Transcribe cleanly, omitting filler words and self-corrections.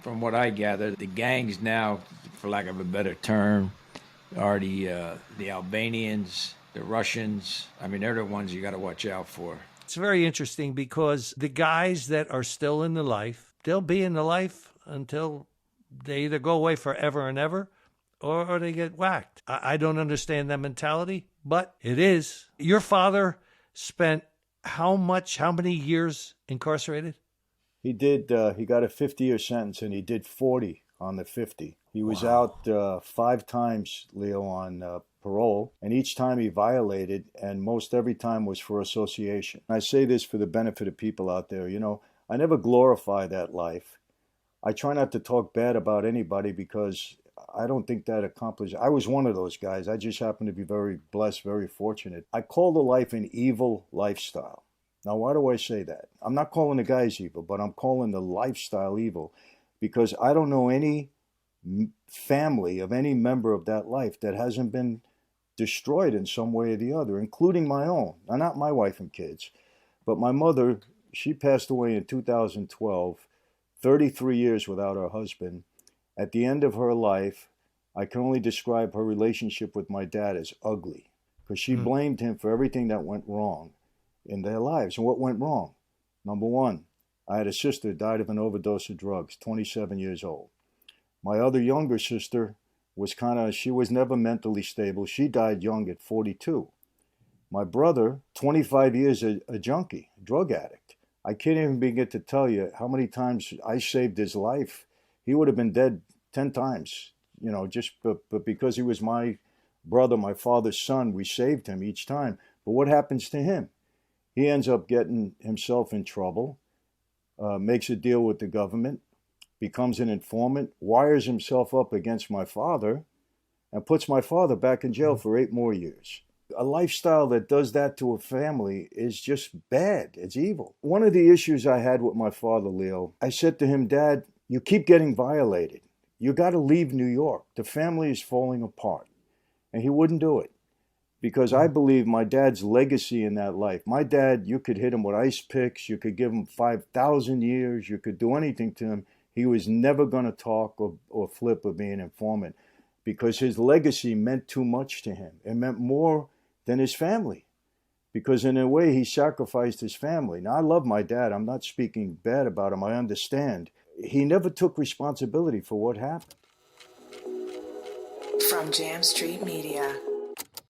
from what I gather, the gangs now, for lack of a better term, are the Albanians, the Russians. I mean, they're the ones you got to watch out for. It's very interesting because the guys that are still in the life, they'll be in the life until they either go away forever and ever or they get whacked. I don't understand that mentality, but it is. Your father spent how many years incarcerated? He did, he got a 50-year sentence and he did 40 on the 50. He was out 5 times, Leo, on parole, and each time he violated, and most every time was for association. I say this for the benefit of people out there. You know, I never glorify that life. I try not to talk bad about anybody because I don't think that accomplishes. I was one of those guys. I just happened to be very blessed, very fortunate. I call the life an evil lifestyle. Now, why do I say that? I'm not calling the guys evil, but I'm calling the lifestyle evil because I don't know any family of any member of that life that hasn't been destroyed in some way or the other, including my own. Now, not my wife and kids, but my mother. She passed away in 2012, 33 years without her husband. At the end of her life, I can only describe her relationship with my dad as ugly because she blamed him for everything that went wrong in their lives. And what went wrong? Number one, I had a sister who died of an overdose of drugs, 27 years old. My other younger sister was she was never mentally stable. She died young at 42. My brother, 25 years a junkie, drug addict. I can't even begin to tell you how many times I saved his life. He would have been dead 10 times, you know, but because he was my brother, my father's son, we saved him each time. But what happens to him? He ends up getting himself in trouble, makes a deal with the government, becomes an informant, wires himself up against my father, and puts my father back in jail for 8 more years. A lifestyle that does that to a family is just bad. It's evil. One of the issues I had with my father, Leo, I said to him, Dad, you keep getting violated. You got to leave New York. The family is falling apart. And he wouldn't do it because I believe my dad's legacy in that life. My dad, you could hit him with ice picks. You could give him 5,000 years. You could do anything to him. He was never going to talk or flip or be an informant because his legacy meant too much to him. It meant more than his family because in a way he sacrificed his family. Now, I love my dad. I'm not speaking bad about him. I understand. He never took responsibility for what happened. From Jam Street Media.